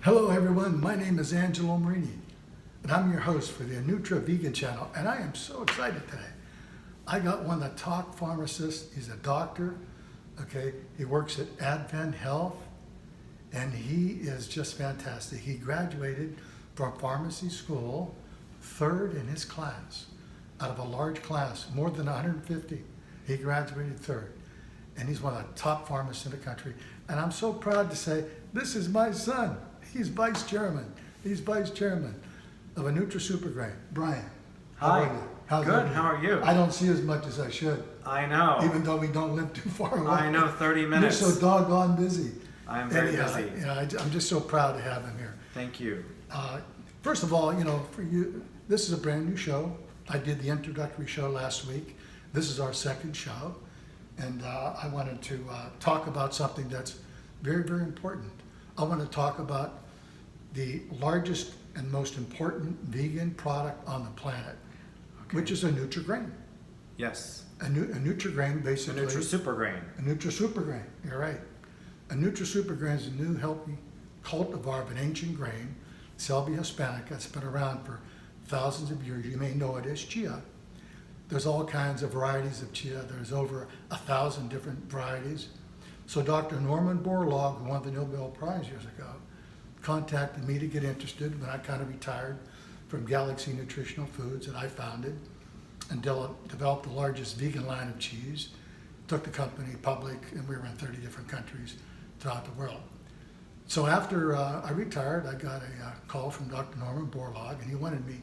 Hello everyone, my name is Morini, and I'm your host for the Anutra Vegan channel, and I am so excited today. I got one of the top pharmacists. He's a doctor, okay? He works at Advent Health, and he is just fantastic. He graduated from pharmacy school, third in his class. Out of a large class, more than 150, he graduated third. And he's one of the top pharmacists in the country. And I'm so proud to say, this is my son. He's vice chairman. He's vice chairman of Anutra Supergrain. Brian. Hi. How are you? How's Good. everything? How are you? I don't see as much as I should. I know. Even though we don't live too far away. I know. 30 minutes. You're so doggone busy. I'm very busy. You know, I'm just so proud to have him here. Thank you. First of all, you know, for you, this is a brand new show. I did the introductory show last week. This is our second show. And I wanted to talk about something that's very, very important. I want to talk about the largest and most important vegan product on the planet, which is a Nutrigrain. Yes. A Nutrigrain, basically. Anutra Supergrain. A Nutra Supergrain, you're right. A Nutra Supergrain is a new healthy cultivar of an ancient grain, Salvia hispanica. That's been around for thousands of years. You may know it as chia. There's all kinds of varieties of chia. There's over 1,000 different varieties. So Dr. Norman Borlaug, who won the Nobel Prize years ago, contacted me to get interested when I kind of retired from Galaxy Nutritional Foods that I founded and developed the largest vegan line of cheese, took the company public, and we were in 30 different countries throughout the world. So after I retired, I got a call from Dr. Norman Borlaug, and he wanted me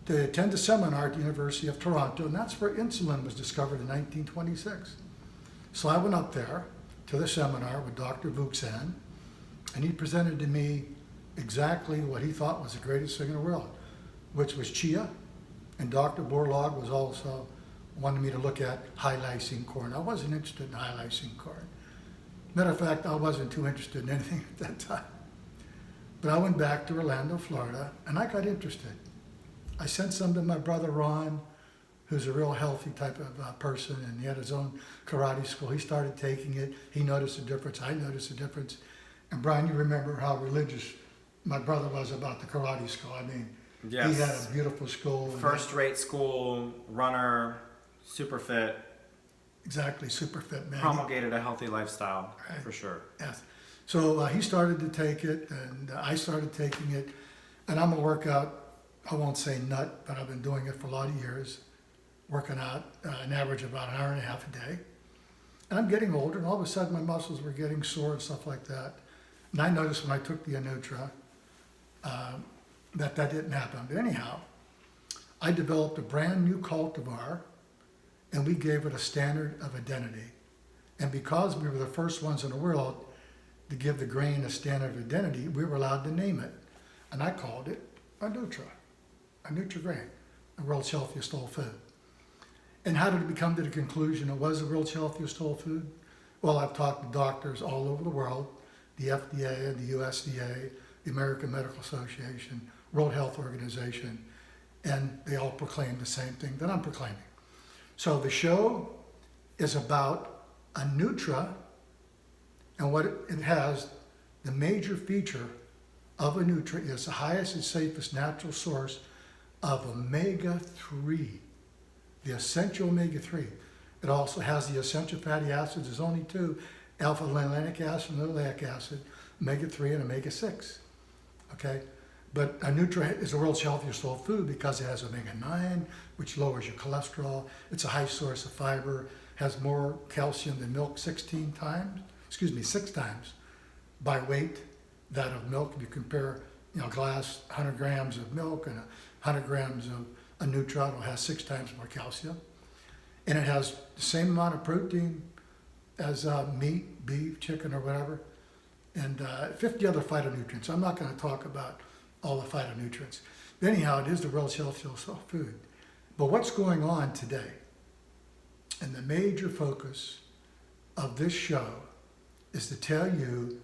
to attend a seminar at the University of Toronto, and that's where insulin was discovered in 1926. So I went up there to the seminar with Dr. Vuxan, and he presented to me exactly what he thought was the greatest thing in the world, which was chia. And Dr. Borlaug was also wanted me to look at high lysine corn. I wasn't interested in high lysine corn. Matter of fact, I wasn't too interested in anything at that time. But I went back to Orlando, Florida, and I got interested. I sent some to my brother Ron, who's a real healthy type of person, and he had his own karate school. He started taking it. He noticed a difference. I noticed a difference. And Brian, you remember how religious my brother was about the karate school. I mean, Yes. he had a beautiful school. First-rate school, runner, super fit, Exactly, super fit man. promulgated a healthy lifestyle, Right. for sure. Yes. So he started to take it, and I started taking it. And I'm a workout, I won't say nut, but I've been doing it for a lot of years, working out an average of about an hour and a half a day. And I'm getting older, and all of a sudden my muscles were getting sore and stuff like that. And I noticed when I took the Anutra that didn't happen. But anyhow, I developed a brand new cultivar, and we gave it a standard of identity. And because we were the first ones in the world to give the grain a standard of identity, we were allowed to name it. And I called it Anutra, a Nutrigrain, the world's healthiest whole food. And how did it come to the conclusion it was the world's healthiest whole food? Well, I've talked to doctors all over the world, the FDA, the USDA, the American Medical Association, World Health Organization, and they all proclaim the same thing that I'm proclaiming. So the show is about Anutra, and what it has, the major feature of Anutra is the highest and safest natural source of omega-3, the essential omega-3. It also has the essential fatty acids. There's only two, alpha-linolenic acid and linoleic acid, omega-3 and omega-6, okay? But Anutra is the world's healthiest whole food because it has omega-9, which lowers your cholesterol. It's a high source of fiber, has more calcium than milk 6 times by weight that of milk. If you compare, a glass, 100 grams of milk and 100 grams of Anutra, it'll have 6 times more calcium. And it has the same amount of protein as meat, beef, chicken, or whatever, and 50 other phytonutrients. I'm not going to talk about all the phytonutrients. But anyhow, it is the world's healthiest food. But what's going on today, and the major focus of this show is to tell you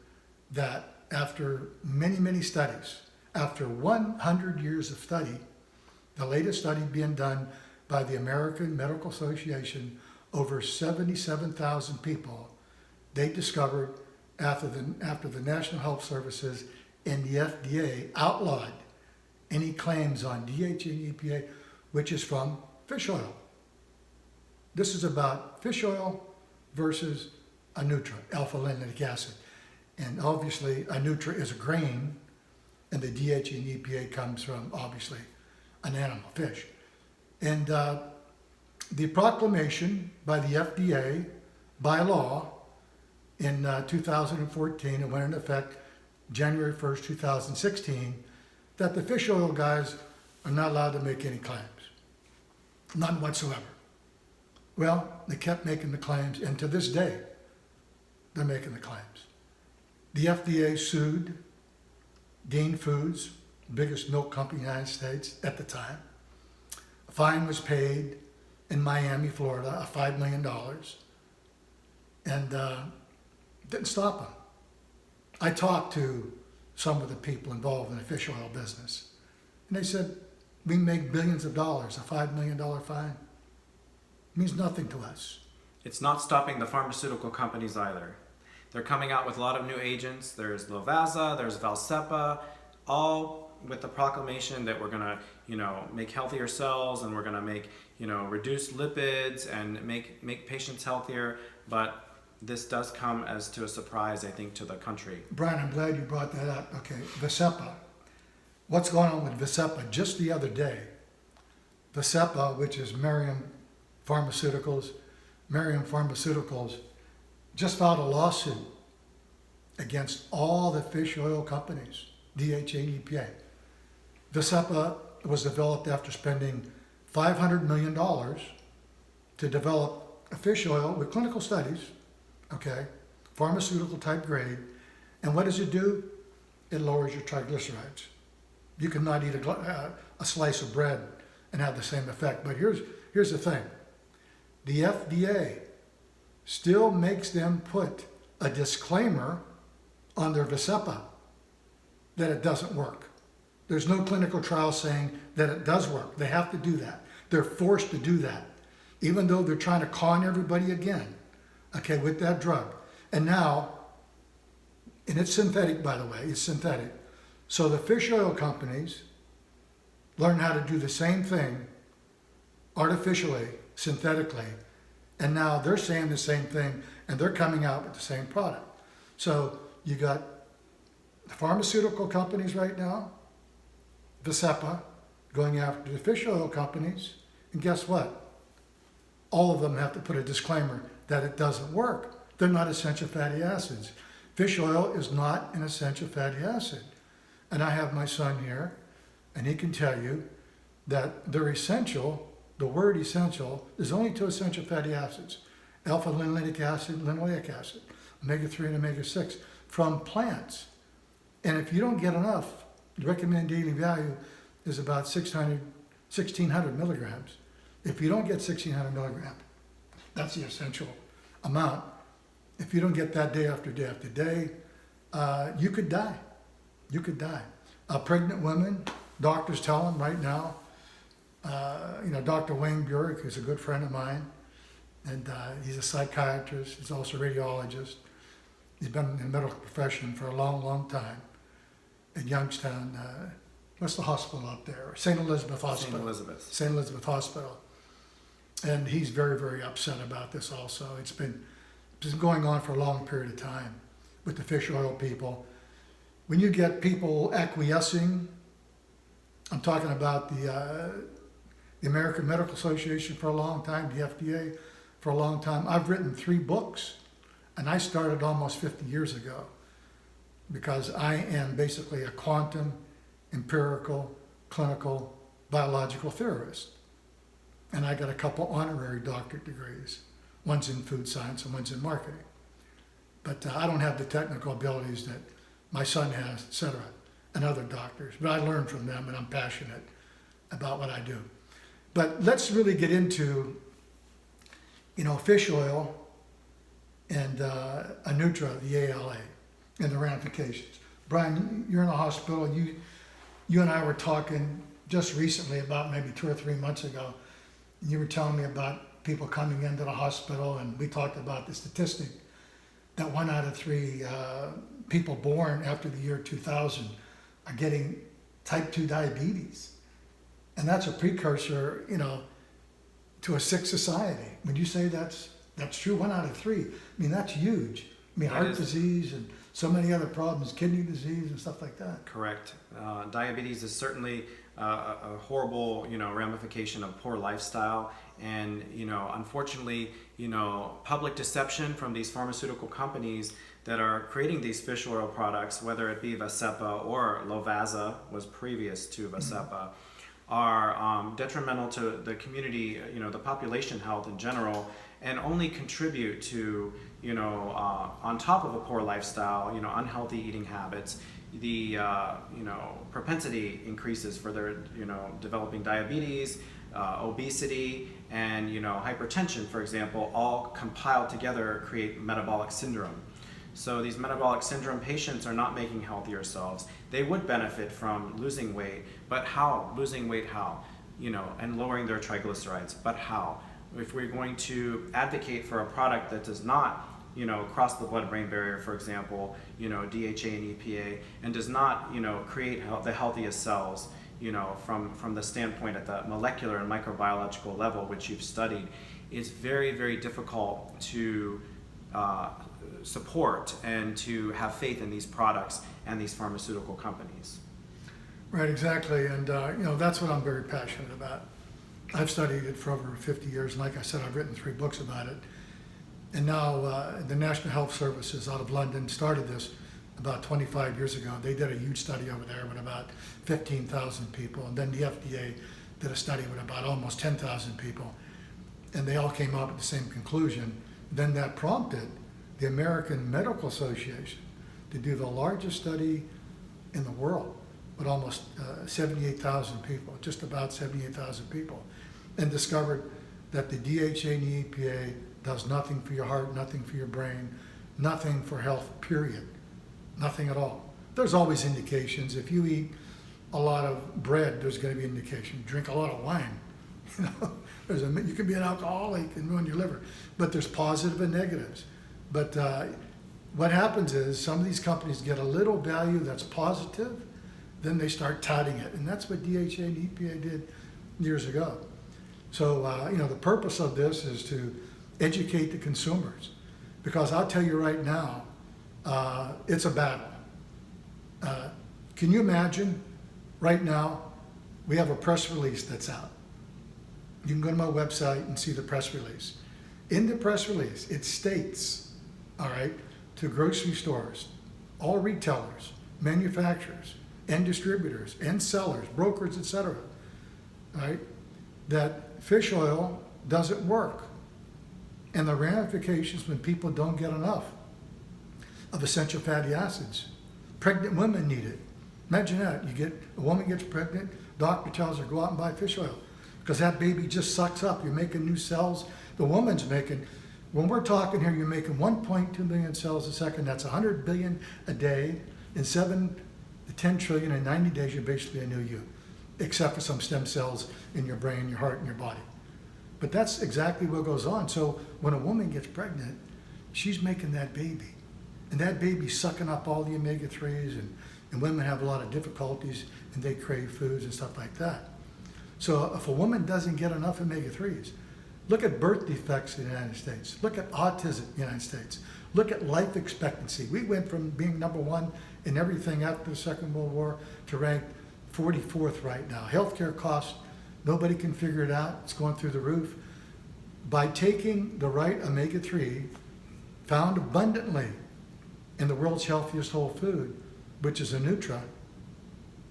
that after many, many studies, after 100 years of study, the latest study being done by the American Medical Association, over 77,000 people, they discovered after the National Health Services and the FDA outlawed any claims on DHA and EPA, which is from fish oil. This is about fish oil versus Anutra, alpha-linoleic acid. And obviously, Anutra is a grain, and the DHA and EPA comes from, obviously, an animal, fish. And the proclamation by the FDA, by law, in 2014, it went into effect January 1st, 2016, that the fish oil guys are not allowed to make any claims. None whatsoever. Well, they kept making the claims, and to this day, they're making the claims. The FDA sued Dean Foods, biggest milk company in the United States at the time. A fine was paid in Miami, Florida, of $5 million, and didn't stop them. I talked to some of the people involved in the fish oil business, and they said, we make billions of dollars, a $5 million fine means nothing to us. It's not stopping the pharmaceutical companies either. They're coming out with a lot of new agents. There's Lovaza, there's Valsepa, all with the proclamation that we're gonna, make healthier cells, and we're gonna make, reduce lipids and make patients healthier. But this does come as to a surprise, I think, to the country. Brian, I'm glad you brought that up. Okay, Valsepa. What's going on with Valsepa? Just the other day, Valsepa, which is Merriam Pharmaceuticals just filed a lawsuit against all the fish oil companies, DHA and EPA. Valsepa was developed after spending $500 million to develop a fish oil with clinical studies, okay, pharmaceutical type grade. And what does it do? It lowers your triglycerides. You cannot eat a slice of bread and have the same effect. But here's the thing. The FDA still makes them put a disclaimer on their Valsepa that it doesn't work. There's no clinical trial saying that it does work. They have to do that. They're forced to do that, even though they're trying to con everybody again, okay, with that drug. And now, and it's synthetic, by the way, it's synthetic. So the fish oil companies learn how to do the same thing artificially, synthetically, and now they're saying the same thing, and they're coming out with the same product. So you got the pharmaceutical companies right now, Valsepa, going after the fish oil companies, and guess what? All of them have to put a disclaimer that it doesn't work. They're not essential fatty acids. Fish oil is not an essential fatty acid. And I have my son here, and he can tell you that they're essential. The word essential is only two essential fatty acids: alpha-linoleic acid, linoleic acid, omega-3 and omega-6 from plants. And if you don't get enough, the recommended daily value is about 1,600 milligrams. If you don't get 1,600 milligrams, that's the essential amount. If you don't get that day after day after day, you could die. You could die. Pregnant women, doctors tell them right now, Dr. Wayne Burek, who's a good friend of mine, and he's a psychiatrist, he's also a radiologist. He's been in the medical profession for a long, long time at Youngstown. What's the hospital up there? St. Elizabeth Hospital. St. Elizabeth Hospital. And he's very, very upset about this also. It's been going on for a long period of time with the fish oil people. When you get people acquiescing, I'm talking about the American Medical Association for a long time, the FDA for a long time. I've written 3 books, and I started almost 50 years ago because I am basically a quantum, empirical, clinical, biological theorist. And I got a couple honorary doctorate degrees. One's in food science and one's in marketing. But I don't have the technical abilities that my son has, et cetera, and other doctors. But I learned from them, and I'm passionate about what I do. But let's really get into, fish oil and Anutra, the ALA, and the ramifications. Brian, you're in the hospital. You and I were talking just recently, about maybe 2 or 3 months ago. You were telling me about people coming into the hospital, and we talked about the statistic that 1 out of 3 people born after the year 2000 are getting type 2 diabetes. And that's a precursor, to a sick society. Would you say that's true? 1 out of 3. I mean, that's huge. I mean, heart disease and so many other problems, kidney disease and stuff like that. Correct. Diabetes is certainly a horrible, ramification of poor lifestyle, and unfortunately, public deception from these pharmaceutical companies that are creating these fish oil products, whether it be Vascepa or Lovaza was previous to Vascepa, are detrimental to the community, the population health in general, and only contribute to, on top of a poor lifestyle, unhealthy eating habits, the, propensity increases for their, developing diabetes, obesity, and, hypertension, for example, all compiled together create metabolic syndrome. So these metabolic syndrome patients are not making healthier selves. They would benefit from losing weight, but how? Losing weight how? And lowering their triglycerides, but how? If we're going to advocate for a product that does not, cross the blood-brain barrier, for example, DHA and EPA, and does not, create the healthiest cells, from the standpoint at the molecular and microbiological level, which you've studied, it's very, very difficult to support and to have faith in these products and these pharmaceutical companies. Right, exactly. And, that's what I'm very passionate about. I've studied it for over 50 years. And like I said, I've written 3 books about it. And now the National Health Services out of London started this about 25 years ago. They did a huge study over there with about 15,000 people. And then the FDA did a study with about almost 10,000 people. And they all came up with the same conclusion. Then that prompted the American Medical Association to do the largest study in the world with almost 78,000 people, just about 78,000 people, and discovered that the DHA and the EPA does nothing for your heart, nothing for your brain, nothing for health, period. Nothing at all. There's always indications. If you eat a lot of bread, there's going to be indication. Drink a lot of wine. You can be an alcoholic and ruin your liver. But there's positive and negatives. But what happens is some of these companies get a little value that's positive, then they start touting it. And that's what DHA and EPA did years ago. So, the purpose of this is to educate the consumers. Because I'll tell you right now, it's a battle. Can you imagine right now, we have a press release that's out. You can go to my website and see the press release. In the press release, it states, all right, to grocery stores, all retailers, manufacturers, and distributors, and sellers, brokers, etc., right, that fish oil doesn't work. And the ramifications when people don't get enough of essential fatty acids. Pregnant women need it. Imagine that. A woman gets pregnant, doctor tells her, go out and buy fish oil. Because that baby just sucks up. You're making new cells. The woman's making, when we're talking here, you're making 1.2 million cells a second. That's 100 billion a day. In 7 to 10 trillion in 90 days, you're basically a new you. Except for some stem cells in your brain, your heart, and your body. But that's exactly what goes on. So when a woman gets pregnant, she's making that baby. And that baby's sucking up all the omega-3s, and women have a lot of difficulties, and they crave foods and stuff like that. So if a woman doesn't get enough omega-3s, look at birth defects in the United States. Look at autism in the United States. Look at life expectancy. We went from being #1 in everything after the Second World War to rank 44th right now. Healthcare costs, nobody can figure it out. It's going through the roof. By taking the right omega-3, found abundantly in the world's healthiest whole food, which is Anutra,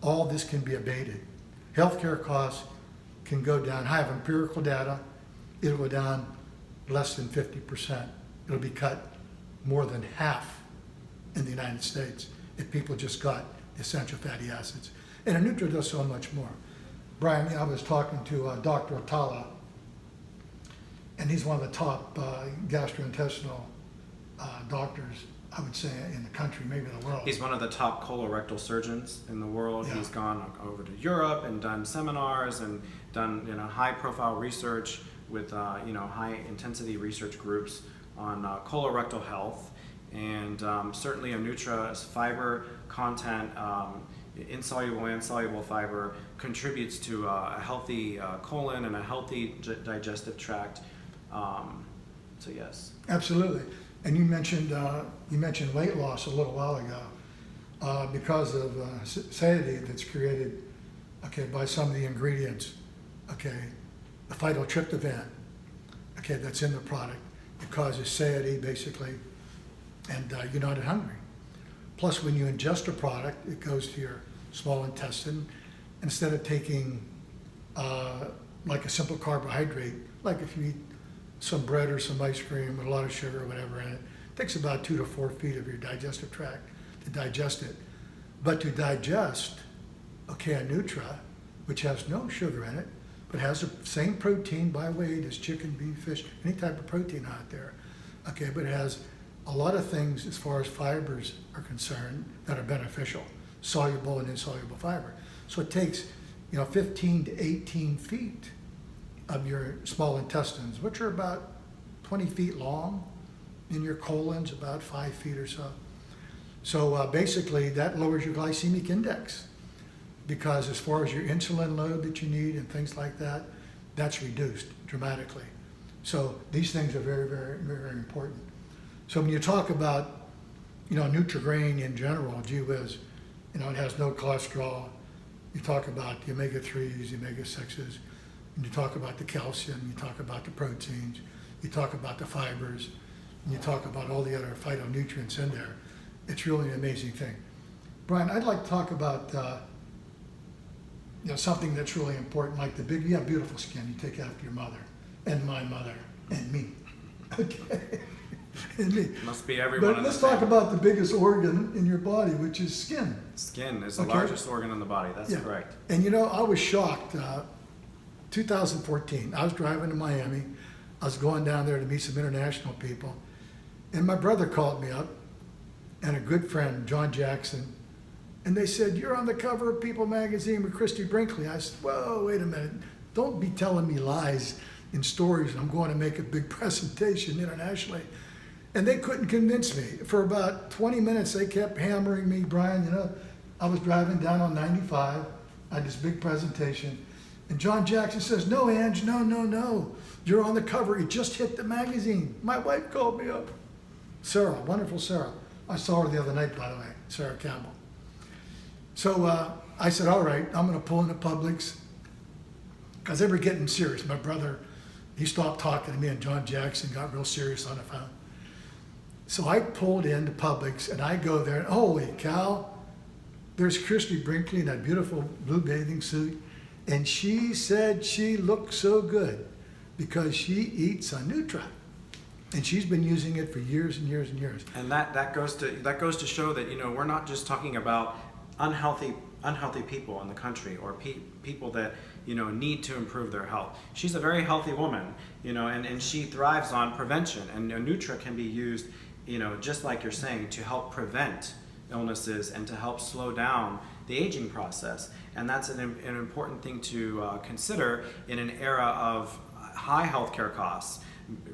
all this can be abated. Healthcare costs can go down. I have empirical data. It'll go down less than 50%. It'll be cut more than half in the United States if people just got essential fatty acids. And Anutra does so much more. Brian, I was talking to Dr. Atala, and he's one of the top gastrointestinal doctors, I would say, in the country, maybe the world. He's one of the top colorectal surgeons in the world. Yeah. He's gone over to Europe and done seminars and done high-profile research with high-intensity research groups on colorectal health. And certainly Anutra's fiber content, insoluble and soluble fiber, contributes to a healthy colon and a healthy digestive tract. So yes. Absolutely. And you mentioned weight loss a little while ago because of satiety that's created, okay, by some of the ingredients, okay, the phytotryptophan, okay, that's in the product. It causes satiety basically, and you're not hungry. Plus, when you ingest a product, it goes to your small intestine. Instead of taking like a simple carbohydrate, like if you eat some bread or some ice cream with a lot of sugar or whatever in it, it takes about 2 to 4 feet of your digestive tract to digest it. But to digest, okay, Anutra, which has no sugar in it, but has the same protein by weight as chicken, beef, fish, any type of protein out there, okay, but it has a lot of things as far as fibers are concerned that are beneficial, soluble and insoluble fiber. So it takes, 15 to 18 feet of your small intestines, which are about 20 feet long, in your colons about 5 feet or so. So basically that lowers your glycemic index, because as far as your insulin load that you need and things like that, that's reduced dramatically. So these things are very, very, very, very important. So when you talk about, Nutri-Grain in general, gee whiz, it has no cholesterol. You talk about the omega-3s, the omega-6s, and you talk about the calcium, you talk about the proteins, you talk about the fibers, and you talk about all the other phytonutrients in there. It's really an amazing thing. Brian, I'd like to talk about something that's really important, like you have beautiful skin. You take after your mother, and my mother, and me. Okay. And me. Must be everyone. But let's talk about the biggest organ in your body, which is skin. Skin is the largest organ in the body. That's correct. And I was shocked. 2014, I was driving to Miami. I was going down there to meet some international people, and my brother called me up, and a good friend, John Jackson, and they said, "You're on the cover of People magazine with Christy Brinkley." I said, "Whoa, wait a minute. Don't be telling me lies and stories. I'm going to make a big presentation internationally." And they couldn't convince me. For about 20 minutes, they kept hammering me, Brian, I was driving down on 95. I had this big presentation. And John Jackson says, "No, Ange, no. You're on the cover. It just hit the magazine." My wife called me up. Sarah, wonderful Sarah. I saw her the other night, by the way, Sarah Campbell. So I said, all right, I'm going to pull into Publix, because they were getting serious. My brother, he stopped talking to me, and John Jackson got real serious on the phone. So I pulled into Publix, and I go there, and holy cow, there's Christy Brinkley in that beautiful blue bathing suit, and she said she looked so good because she eats Anutra. And she's been using it for years and years and years. And that goes to show that we're not just talking about unhealthy people in the country, or people that need to improve their health. She's a very healthy woman, and she thrives on prevention. And Anutra can be used, just like you're saying, to help prevent illnesses and to help slow down the aging process. And that's an important thing to consider in an era of high healthcare costs.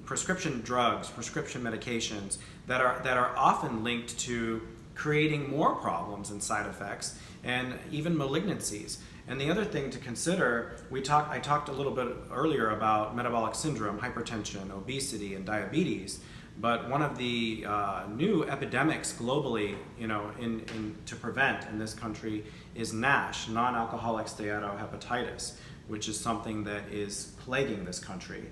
Prescription drugs, prescription medications that are often linked to creating more problems and side effects and even malignancies. And the other thing to consider, I talked a little bit earlier about metabolic syndrome, hypertension, obesity, and diabetes. But one of the new epidemics globally, to prevent in this country is NASH, non-alcoholic steatohepatitis, which is something that is plaguing this country.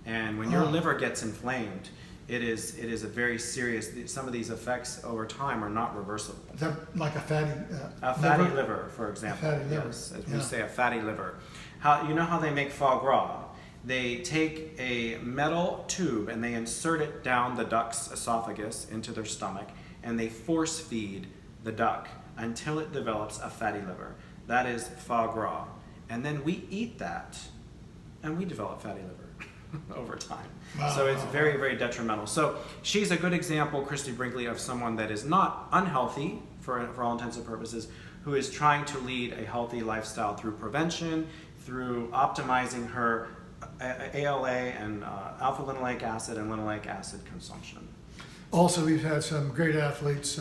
And when your liver gets inflamed, it is a very serious. Some of these effects over time are not reversible. Is that like a fatty liver, for example? A fatty liver. Yes, as we say, a fatty liver. How they make foie gras? They take a metal tube and they insert it down the duck's esophagus into their stomach, and they force feed the duck until it develops a fatty liver. That is foie gras. And then we eat that, and we develop fatty liver over time. Wow. So it's very, very detrimental. So she's a good example, Christy Brinkley, of someone that is not unhealthy for all intents and purposes, who is trying to lead a healthy lifestyle through prevention, through optimizing her ALA and alpha-linoleic acid and linoleic acid consumption. Also, we've had some great athletes.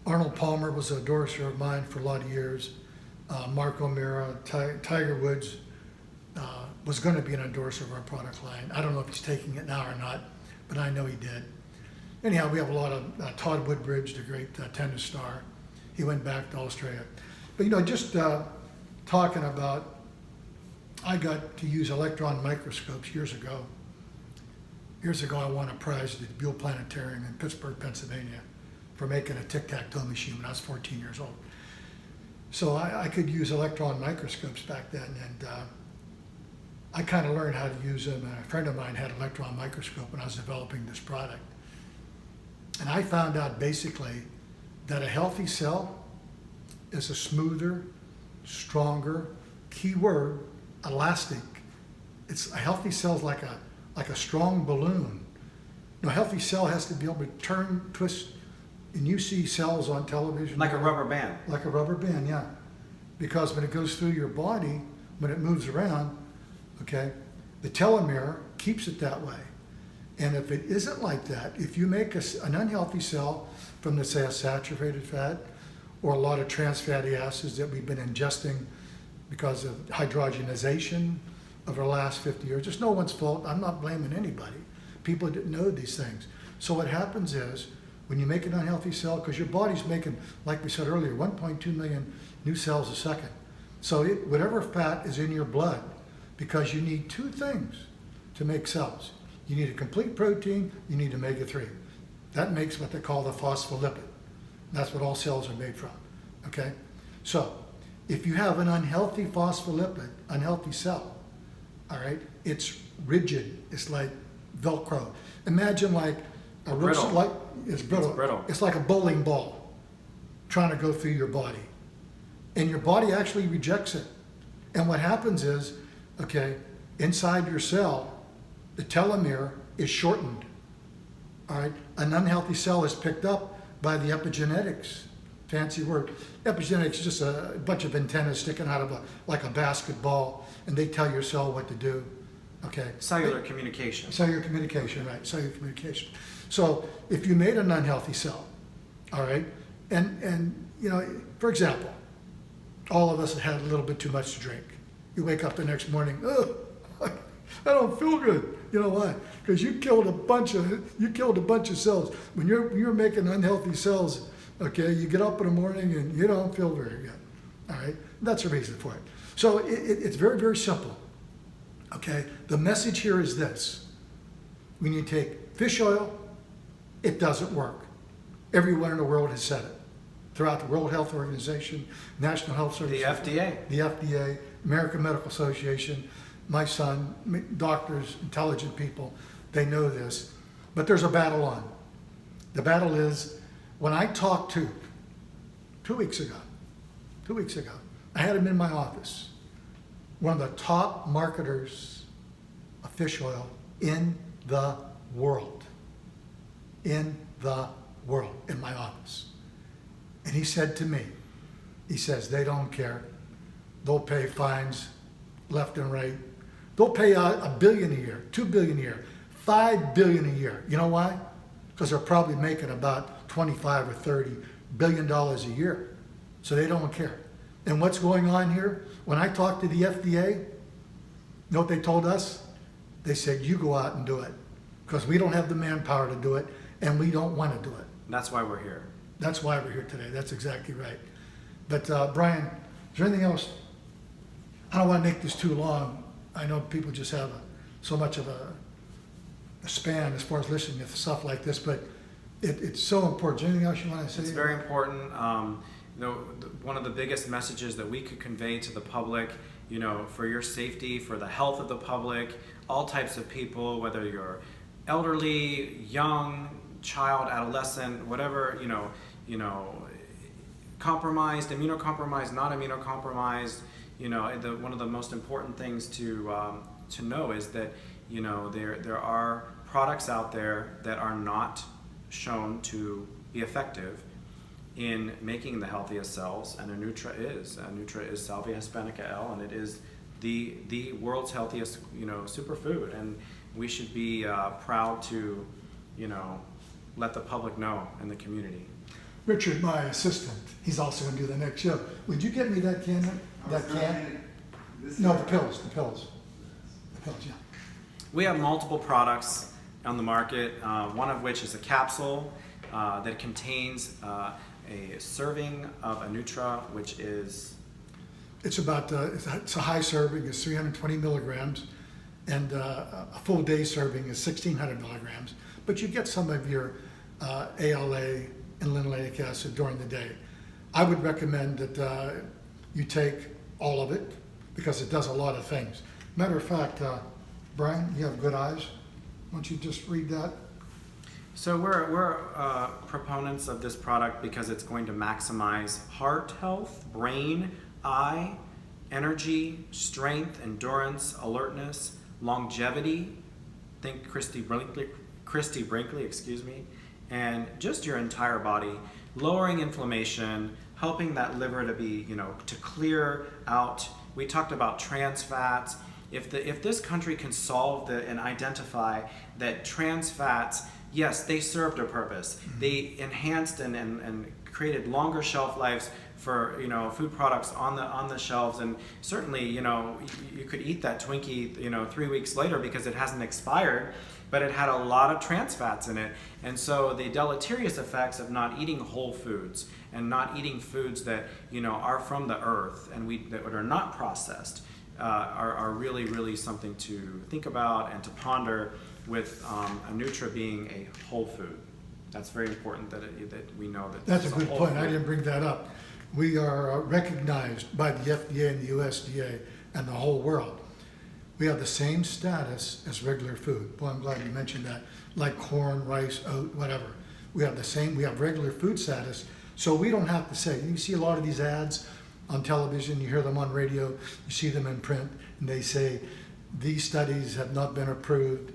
Arnold Palmer was a endorser of mine for a lot of years. Mark O'Meara, Tiger Woods was going to be an endorser of our product line. I don't know if he's taking it now or not, but I know he did. Anyhow, we have a lot of Todd Woodbridge, the great tennis star. He went back to Australia. But just talking about, I got to use electron microscopes years ago. Years ago, I won a prize at the Buell Planetarium in Pittsburgh, Pennsylvania, for making a tic-tac-toe machine when I was 14 years old. So I could use electron microscopes back then, and I kind of learned how to use them. And a friend of mine had an electron microscope when I was developing this product. And I found out basically that a healthy cell is a smoother, stronger, key word, elastic. It's a healthy cell is like a strong balloon. A healthy cell has to be able to turn, twist, and you see cells on television. Like a rubber band. Like a rubber band, yeah. Because when it goes through your body, when it moves around, okay, the telomere keeps it that way. And if it isn't like that, if you make an unhealthy cell from, let's say, a saturated fat or a lot of trans fatty acids that we've been ingesting because of hydrogenization over the last 50 years, it's no one's fault. I'm not blaming anybody. People didn't know these things. So what happens is when you make an unhealthy cell, because your body's making, like we said earlier, 1.2 million new cells a second. So whatever fat is in your blood, because you need two things to make cells. You need a complete protein, you need omega-3. That makes what they call the phospholipid. That's what all cells are made from, okay? So if you have an unhealthy phospholipid, unhealthy cell, all right, it's rigid. It's like Velcro. Imagine like a brittle. It's brittle. It's brittle. It's like a bowling ball trying to go through your body. And your body actually rejects it. And what happens is, okay, inside your cell, the telomere is shortened. All right, an unhealthy cell is picked up by the epigenetics. Fancy word. Epigenetics is just a bunch of antennas sticking out of like a basketball, and they tell your cell what to do. Okay. Cellular communication. Cellular communication, right? Cellular communication. So if you made an unhealthy cell, all right, and for example, all of us have had a little bit too much to drink. You wake up the next morning, oh, I don't feel good. You know why? Because you killed a bunch of cells. When you're making unhealthy cells, okay, you get up in the morning and you don't feel very good. All right, that's the reason for it. So it's very, very simple. Okay, the message here is this: when you take fish oil, it doesn't work. Everyone in the world has said it. Throughout the World Health Organization, National Health Service, The FDA, American Medical Association. My son, doctors, intelligent people, they know this. But there's a battle on. The battle is, when I talked to, 2 weeks ago, I had him in my office, one of the top marketers of fish oil in the world, in my office. And he said to me, he says, they don't care. They'll pay fines left and right. They'll pay $1 billion a year, $2 billion a year, $5 billion a year. You know why? Because they're probably making about $25 or $30 billion a year. So they don't care. And what's going on here? When I talked to the FDA, you know what they told us? They said, you go out and do it. Because we don't have the manpower to do it, and we don't want to do it. That's why we're here. That's why we're here today. That's exactly right. But Brian, is there anything else? I don't want to make this too long. I know people just have so much of a span as far as listening to stuff like this, but it's so important. Is there anything else you want to say? It's very important. One of the biggest messages that we could convey to the public, for your safety, for the health of the public, all types of people, whether you're elderly, young, child, adolescent, whatever, compromised, immunocompromised, not immunocompromised. One of the most important things to know is that there are products out there that are not shown to be effective in making the healthiest cells, and Anutra is. Anutra is Salvia hispanica L, and it is the world's healthiest superfood, and we should be proud to let the public know in the community. Richard, my assistant, he's also going to do the next show. Would you get me that can? That can? No, the pills. The pills, yeah. We have multiple products on the market, one of which is a capsule that contains a serving of Anutra, which is... It's about, it's a high serving, it's 320 milligrams, and a full day serving is 1,600 milligrams. But you get some of your ALA and linoleic acid during the day. I would recommend that you take all of it because it does a lot of things. Matter of fact, Brian, you have good eyes. Why don't you just read that? So we're proponents of this product because it's going to maximize heart health, brain, eye, energy, strength, endurance, alertness, longevity. Think Christy Brinkley, excuse me, and just your entire body, lowering inflammation, helping that liver to be, to clear out. We talked about trans fats. If this country can solve and identify that trans fats, yes, they served a purpose. They enhanced and created longer shelf lives for food products on the shelves, and certainly you could eat that Twinkie 3 weeks later because it hasn't expired, but it had a lot of trans fats in it. And so the deleterious effects of not eating whole foods and not eating foods that are from the earth and that are not processed are really, really something to think about and to ponder, with Anutra being a whole food. That's very important that we know that. That's a good point. Food. I didn't bring that up. We are recognized by the FDA and the USDA and the whole world. We have the same status as regular food. Boy, I'm glad you mentioned that. Like corn, rice, oat, whatever. We have regular food status, so we don't have to say. You see a lot of these ads on television, you hear them on radio, you see them in print, and they say, these studies have not been approved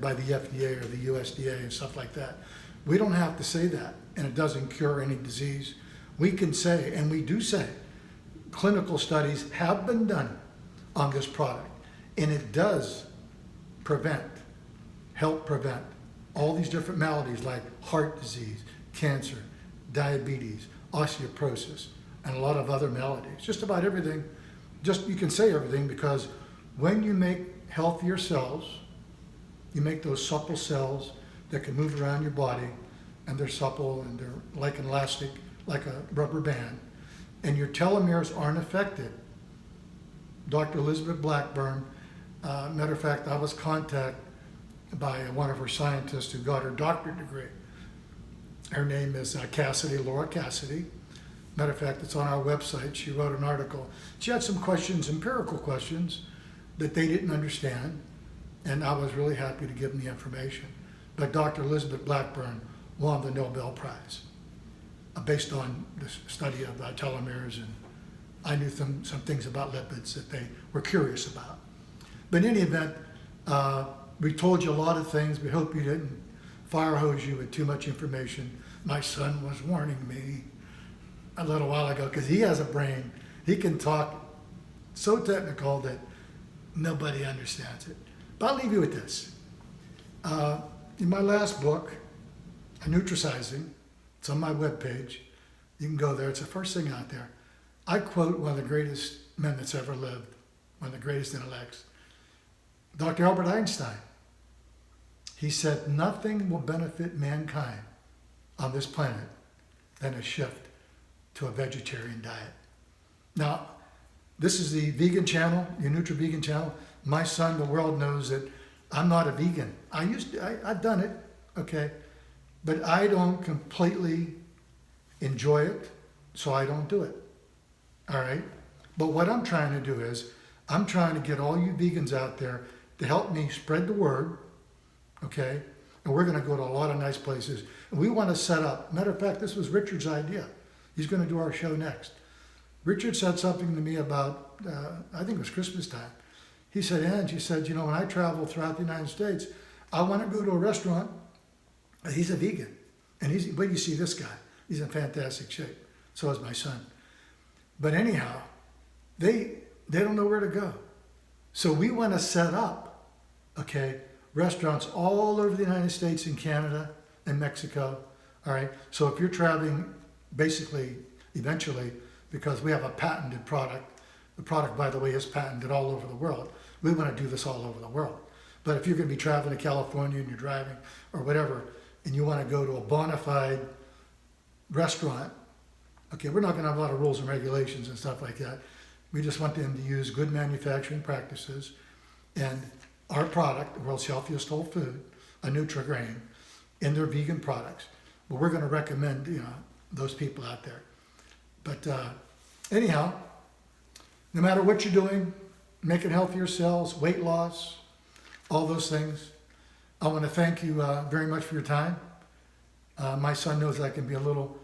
by the FDA or the USDA and stuff like that. We don't have to say that, and it doesn't cure any disease. We can say, and we do say, clinical studies have been done on this product, and it does help prevent all these different maladies like heart disease, cancer, diabetes, osteoporosis, and a lot of other maladies. Just about everything. You can say everything, because when you make healthier cells, you make those supple cells that can move around your body, and they're supple and they're like an elastic, like a rubber band, and your telomeres aren't affected. Dr. Elizabeth Blackburn, matter of fact, I was contacted by one of her scientists who got her doctorate degree. Her name is Laura Cassidy. Matter of fact, it's on our website. She wrote an article. She had some questions, empirical questions, that they didn't understand, and I was really happy to give them the information. But Dr. Elizabeth Blackburn won the Nobel Prize based on this study of telomeres, and I knew some things about lipids that they were curious about. But in any event, we told you a lot of things. We hope you didn't fire hose you with too much information. My son was warning me a little while ago, because he has a brain. He can talk so technical that nobody understands it. But I'll leave you with this. In my last book, Nutricizing, it's on my webpage. You can go there. It's the first thing out there. I quote one of the greatest men that's ever lived, one of the greatest intellects, Dr. Albert Einstein. He said, nothing will benefit mankind on this planet than a shift to a vegetarian diet. Now, this is the vegan channel, the Anutra vegan channel. My son, the world knows that I'm not a vegan. I've done it, okay? But I don't completely enjoy it, so I don't do it, all right? But what I'm trying to do is, I'm trying to get all you vegans out there to help me spread the word, okay? And we're gonna go to a lot of nice places. And we wanna set up, matter of fact, this was Richard's idea. He's gonna do our show next. Richard said something to me about, I think it was Christmas time. He said, Ange, he said, when I travel throughout the United States, I wanna go to a restaurant. He's a vegan. And wait, you see this guy. He's in fantastic shape. So is my son. But anyhow, they don't know where to go. So we want to set up, okay, restaurants all over the United States and Canada, in Mexico. All right. So if you're traveling, basically, eventually, because we have a patented product, the product, by the way, is patented all over the world. We want to do this all over the world. But if you're going to be traveling to California and you're driving or whatever, and you want to go to a bona fide restaurant, okay, we're not going to have a lot of rules and regulations and stuff like that. We just want them to use good manufacturing practices and our product, the world's healthiest whole food, Anutra grain, in their vegan products. But we're going to recommend, those people out there. But anyhow, no matter what you're doing, making healthier cells, weight loss, all those things, I want to thank you very much for your time. My son knows I can be a little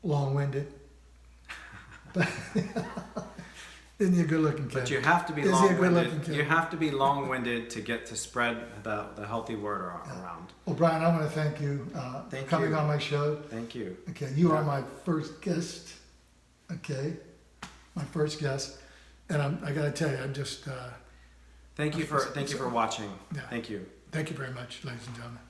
long-winded. But isn't he a good-looking kid? But you have to be Is he a good-looking long-winded. kid? You have to be long-winded to get to spread the healthy word around. Well, Brian, I want to thank you for Thank coming you. on my show. Thank you. Okay, you are my first guest. Okay, my first guest, and I got to tell you, I'm just. Thank you for watching. Yeah. Thank you. Thank you very much, ladies and gentlemen.